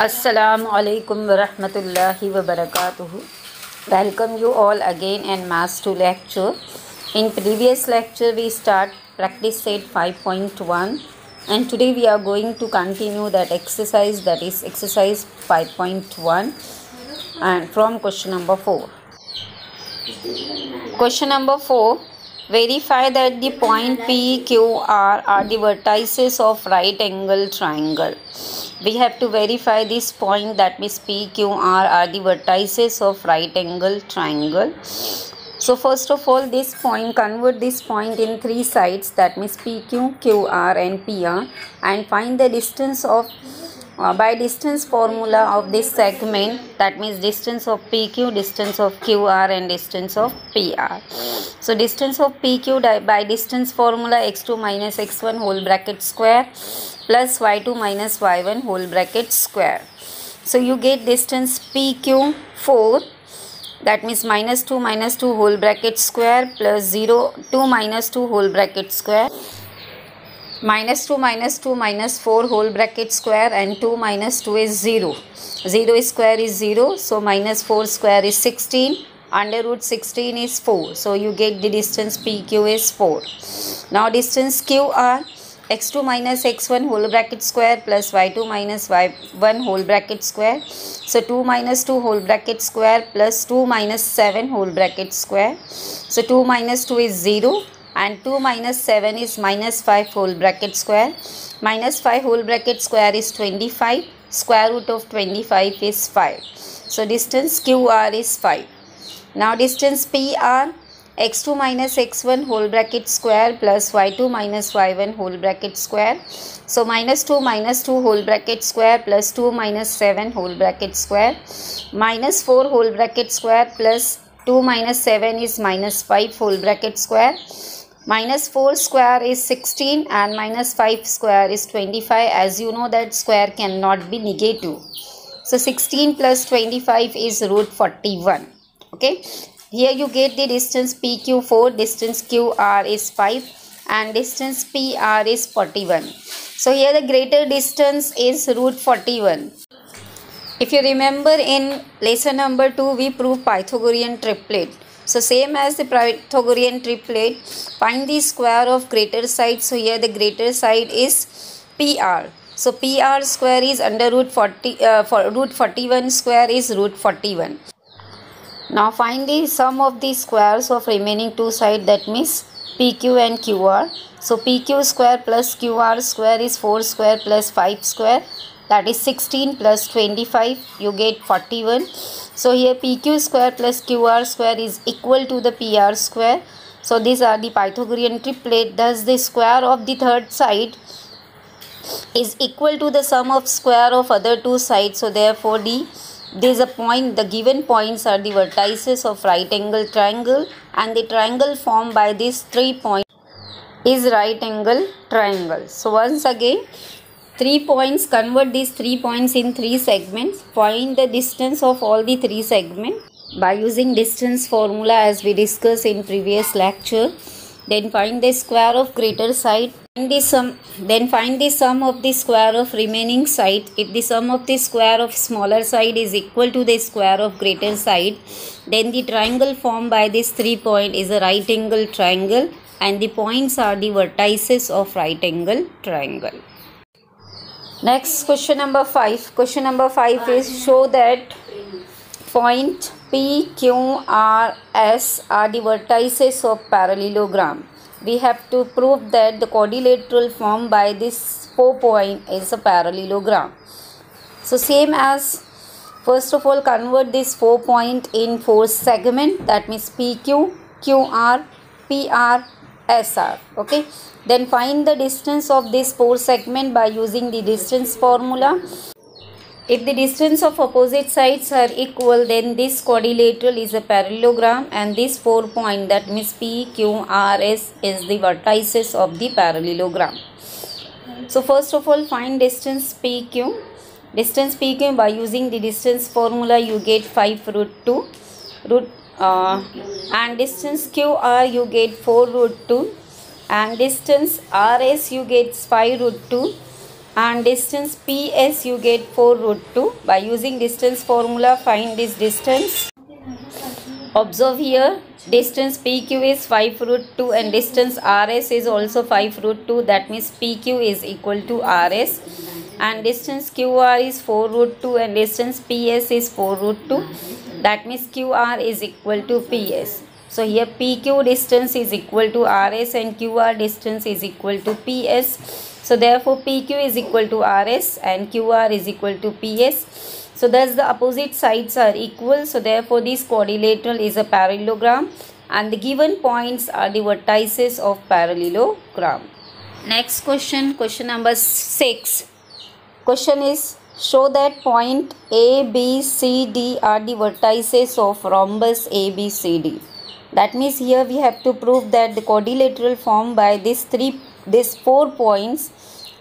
Assalamu alaikum wa rahmatullahi wa barakatuhu. Welcome you all again in Maths 2 lecture. In previous lecture we start practice set 5.1 and today we are going to continue that exercise, that is exercise 5.1 and from question number 4. Question number 4. Verify that the point P, Q, R are the vertices of right angle triangle. We have to verify this point, that means P, Q, R are the vertices of right angle triangle. So first of all, this point, convert this point in three sides, that means PQ, QR and PR, and find the distance of by distance formula of this segment, that means distance of PQ, distance of QR and distance of PR. So distance of PQ by distance formula x2 minus x1 whole bracket square plus y2 minus y1 whole bracket square. So you get distance PQ 4, that means minus 2 whole bracket square plus 0 2 minus 2 whole bracket square, minus 2 minus 4 whole bracket square, and 2 minus 2 is 0. 0 square is 0, so minus 4 square is 16. Under root 16 is 4. So you get the distance PQ is 4. Now distance QR, x2 minus x1 whole bracket square plus y2 minus y1 whole bracket square. So 2 minus 2 whole bracket square plus 2 minus 7 whole bracket square. So 2 minus 2 is 0. And 2 minus 7 is minus 5 whole bracket square. Minus 5 whole bracket square is 25. Square root of 25 is 5. So distance QR is 5. Now distance PR, x2 minus x1 whole bracket square plus y2 minus y1 whole bracket square. So minus 2 whole bracket square plus 2 minus 7 whole bracket square. Minus 4 whole bracket square plus 2 minus 7 is minus 5 whole bracket square. Minus 4 square is 16 and minus 5 square is 25. As you know that square cannot be negative. So 16 plus 25 is root 41. Okay. Here you get the distance PQ 4, distance QR is 5 and distance PR is 41. So here the greater distance is root 41. If you remember in lesson number 2 we proved Pythagorean triplet. So same as the Pythagorean triplet, find the square of greater side. So here the greater side is PR. So PR square is under root 41 square is root 41. Now find the sum of the squares of remaining two sides, that means PQ and QR. So PQ square plus QR square is 4 square plus 5 square, that is 16 plus 25, you get 41. So here PQ square plus QR square is equal to the PR square. So these are the Pythagorean triplet. Thus the square of the third side is equal to the sum of square of other two sides. So therefore there is a point, the given points are the vertices of right angle triangle, and the triangle formed by these 3 points is right angle triangle. So once again, 3 points, convert these 3 points in 3 segments. Find the distance of all the 3 segments by using distance formula as we discussed in previous lecture. Then find the square of greater side. Then find the sum of the square of remaining side. If the sum of the square of smaller side is equal to the square of greater side, then the triangle formed by this 3 point is a right angle triangle, and the points are the vertices of right angle triangle. Next, question number 5. Question number 5 is show that point P, Q, R, S are the vertices of parallelogram. We have to prove that the quadrilateral formed by this 4 point is a parallelogram. So same as, first of all, convert this 4 point in 4 segment, that means PQ, QR, PR, SR. Okay. Then find the distance of this 4 segment by using the distance formula. If the distance of opposite sides are equal, then this quadrilateral is a parallelogram, and this 4 point, that means P, Q, R, S is the vertices of the parallelogram. So first of all, find distance PQ. Distance PQ by using the distance formula you get 5 root 2 and distance QR you get 4 root 2 and distance RS you get 5 root 2 and distance PS you get 4 root 2. By using distance formula, find this distance. Observe here, distance PQ is 5 root 2 and distance RS is also 5 root 2. That means PQ is equal to RS, and distance QR is 4 root 2 and distance PS is 4 root 2. That means QR is equal to PS. So here PQ distance is equal to RS and QR distance is equal to PS. So therefore PQ is equal to RS and QR is equal to PS. So thus the opposite sides are equal. So therefore this quadrilateral is a parallelogram and the given points are the vertices of parallelogram. Next question, question number 6. Question is, show that point A, B, C, D are the vertices of rhombus ABCD. That means here we have to prove that the quadrilateral formed by these 4 points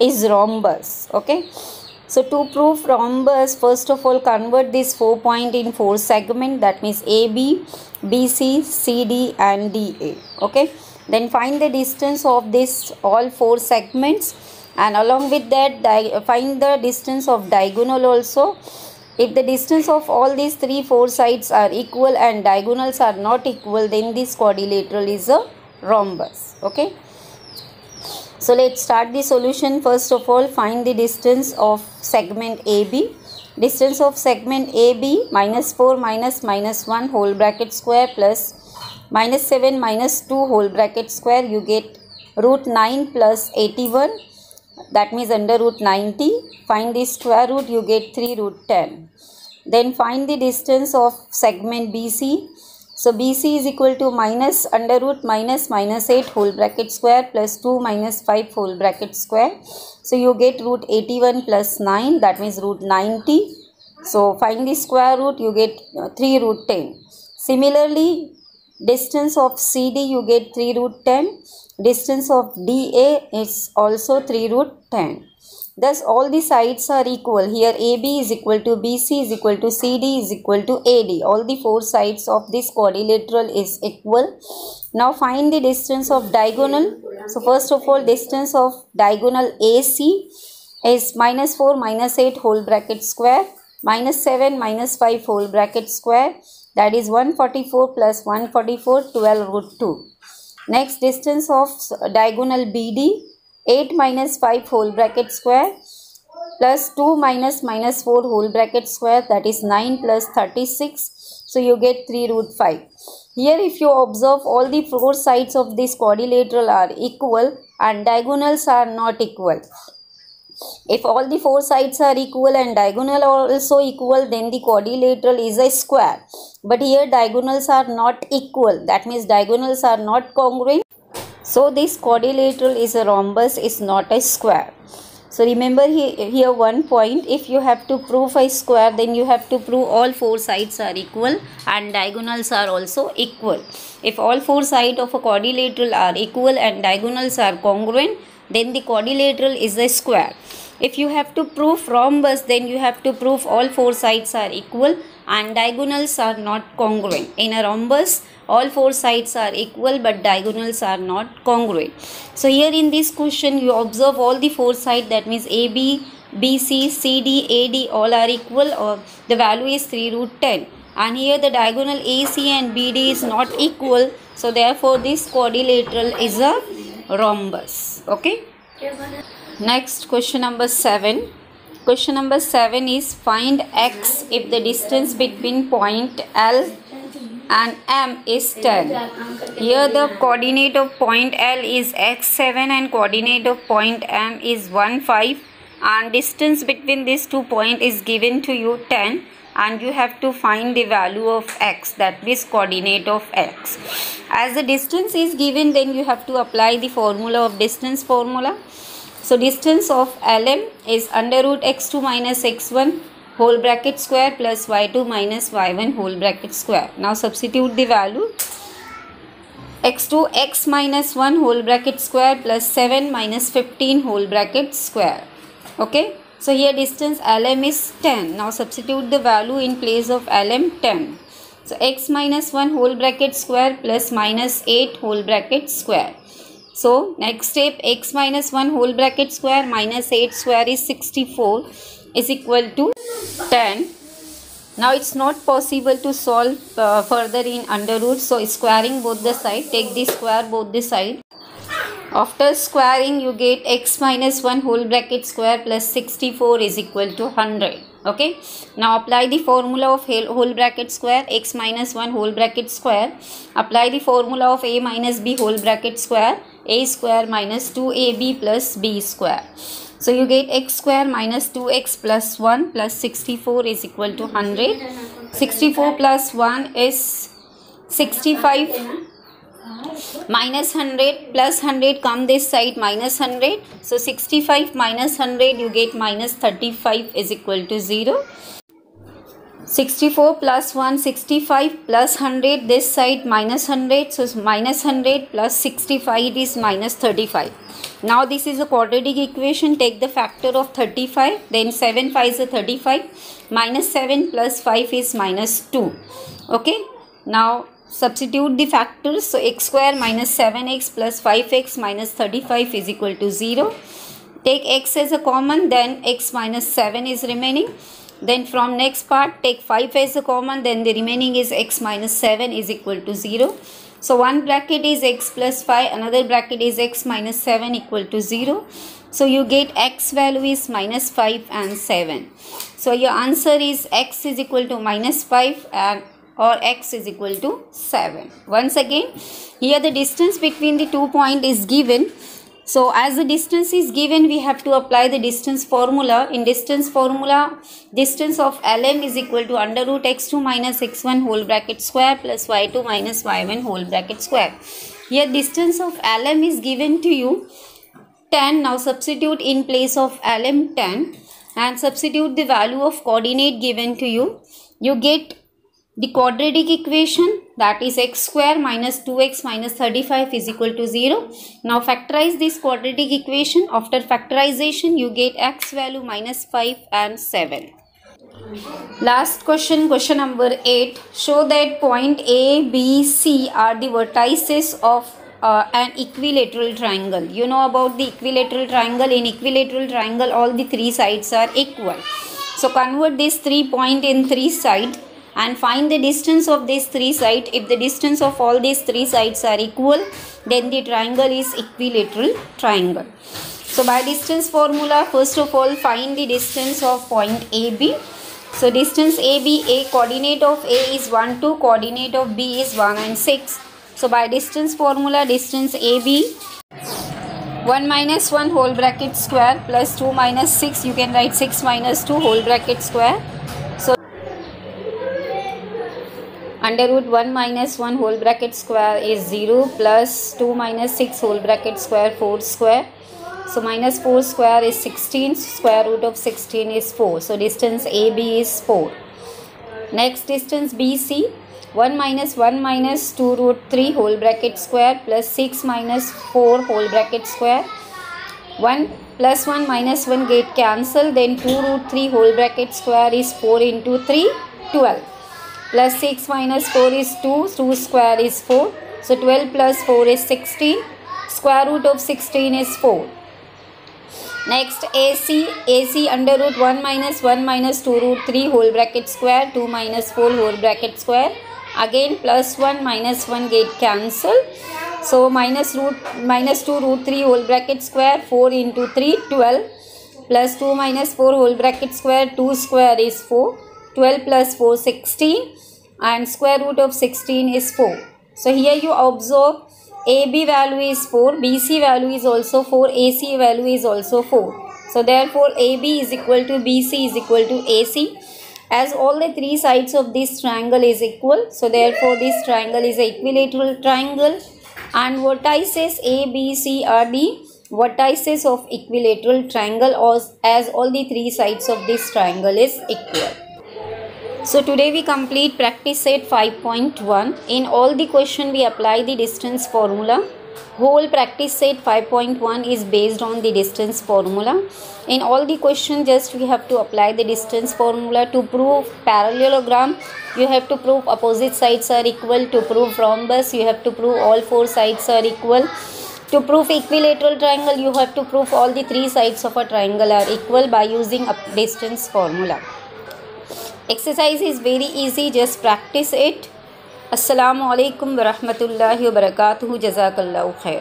is rhombus. Okay. So to prove rhombus, first of all convert this 4 point in 4 segment. That means AB, BC, CD and DA. Okay. Then find the distance of this all 4 segments, and along with that find the distance of diagonal also. If the distance of all these 4 sides are equal and diagonals are not equal, then this quadrilateral is a rhombus. Okay. So let's start the solution. First of all, find the distance of segment AB. Distance of segment AB, minus 4 minus 1 whole bracket square plus minus 7 minus 2 whole bracket square. You get root 9 plus 81. That means under root 90. Find the square root, you get 3 root 10. Then find the distance of segment BC. So BC is equal to minus under root minus 8 whole bracket square plus 2 minus 5 whole bracket square. So you get root 81 plus 9, that means root 90. So find the square root, you get 3 root 10. Similarly, distance of CD you get 3 root 10. Distance of DA is also 3 root 10. Thus all the sides are equal. Here AB is equal to BC is equal to CD is equal to AD. All the 4 sides of this quadrilateral is equal. Now find the distance of diagonal. So first of all, distance of diagonal AC is minus 4 minus 8 whole bracket square minus 7 minus 5 whole bracket square. That is 144 plus 144, 12 root 2. Next, distance of diagonal BD, 8 minus 5 whole bracket square plus 2 minus 4 whole bracket square, that is 9 plus 36. So you get 3 root 5. Here if you observe, all the 4 sides of this quadrilateral are equal and diagonals are not equal. If all the 4 sides are equal and diagonal are also equal, then the quadrilateral is a square. But here diagonals are not equal. That means diagonals are not congruent. So this quadrilateral is a rhombus, is not a square. So remember here one point, if you have to prove a square, then you have to prove all 4 sides are equal and diagonals are also equal. If all 4 sides of a quadrilateral are equal and diagonals are congruent, then the quadrilateral is a square. If you have to prove rhombus, then you have to prove all 4 sides are equal and diagonals are not congruent. In a rhombus, all 4 sides are equal but diagonals are not congruent. So here in this question, you observe all the 4 sides, that means AB, BC, CD, AD all are equal, or the value is 3 root 10. And here the diagonal AC and BD is not equal. So therefore this quadrilateral is a rhombus. Okay. Next, question number 7. Question number 7 is, find x if the distance between point L and M is 10. Here the coordinate of point L is x7 and coordinate of point M is 1, 5, and distance between these 2 points is given to you 10, and you have to find the value of x, that is coordinate of x. As the distance is given, then you have to apply the formula of distance formula. So distance of LM is under root x2 minus x1 whole bracket square plus y2 minus y1 whole bracket square. Now substitute the value. x2 x minus 1 whole bracket square plus 7 minus 15 whole bracket square. Okay. So here distance LM is 10. Now substitute the value in place of LM 10. So x minus 1 whole bracket square plus minus 8 whole bracket square. So next step, x minus 1 whole bracket square minus 8 square is 64 is equal to 10. Now it's not possible to solve further in under root. So squaring both the side, take the square both the side. After squaring you get x minus 1 whole bracket square plus 64 is equal to 100. Okay. Now apply the formula of whole bracket square, x minus 1 whole bracket square. Apply the formula of a minus b whole bracket square, a square minus 2ab plus b square. So you get x square minus 2x plus 1 plus 64 is equal to 100. 64 plus 1 is 65. Minus 100 plus 100 come this side minus 100. So 65 minus 100 you get minus 35 is equal to 0. 64 plus 1, 65 plus 100 this side minus 100. So minus 100 plus 65 is minus 35. Now this is a quadratic equation. Take the factor of 35. Then 7 5 is a 35. Minus 7 plus 5 is minus 2. Okay. Now substitute the factors. So x square minus 7x plus 5x minus 35 is equal to 0. Take x as a common, then x minus 7 is remaining. Then from next part take 5 as a common, then the remaining is x minus 7 is equal to 0. So one bracket is x plus 5, another bracket is x minus 7 equal to 0. So you get x value is minus 5 and 7. So your answer is x is equal to minus 5 and or x is equal to 7. Once again, here the distance between the 2 points is given. So as the distance is given, we have to apply the distance formula. In distance formula, distance of LM is equal to under root x2 minus x1 whole bracket square plus y2 minus y1 whole bracket square. Here distance of LM is given to you 10. Now substitute in place of LM 10 and substitute the value of coordinate given to you. You get the quadratic equation, that is x square minus 2x minus 35 is equal to 0. Now factorize this quadratic equation. After factorization you get x value minus 5 and 7. Last question, question number 8. Show that point A, B, C are the vertices of an equilateral triangle. You know about the equilateral triangle. In equilateral triangle all the three sides are equal. So convert this 3 points in 3 sides and find the distance of these 3 sides. If the distance of all these 3 sides are equal, then the triangle is equilateral triangle. So by distance formula, first of all find the distance of point AB. So distance AB, A coordinate of A is 1, 2, coordinate of B is 1 and 6. So by distance formula, distance AB 1 minus 1 whole bracket square plus 2 minus 6, you can write 6 minus 2 whole bracket square. Under root 1 minus 1 whole bracket square is 0 plus 2 minus 6 whole bracket square 4 square. So minus 4 square is 16, square root of 16 is 4. So distance AB is 4. Next distance BC 1 minus 2 root 3 whole bracket square plus 6 minus 4 whole bracket square. 1 plus 1 minus 1 get cancel, then 2 root 3 whole bracket square is 4 into 3, 12. Plus 6 minus 4 is 2, 2 square is 4. So 12 plus 4 is 16. Square root of 16 is 4. Next AC under root 1 minus 2 root 3 whole bracket square, 2 minus 4 whole bracket square. Again plus 1 minus 1 get cancel. So minus 2 root 3 whole bracket square, 4 into 3, 12. Plus 2 minus 4 whole bracket square, 2 square is 4. 12 plus 4 16 and square root of 16 is 4. So here you observe AB value is 4, BC value is also 4, AC value is also 4. So therefore AB is equal to BC is equal to AC. As all the 3 sides of this triangle is equal, so therefore this triangle is an equilateral triangle and vertices A, B, C are the vertices of equilateral triangle as all the 3 sides of this triangle is equal. So today we complete practice set 5.1. In all the question we apply the distance formula. Whole practice set 5.1 is based on the distance formula. In all the question just we have to apply the distance formula. To prove parallelogram you have to prove opposite sides are equal. To prove rhombus you have to prove all 4 sides are equal. To prove equilateral triangle, you have to prove all the three sides of a triangle are equal by using distance formula. Exercise is very easy, just practice it. Assalamu alaikum wa rahmatullahi wa barakatuhu. Jazakallahu khair.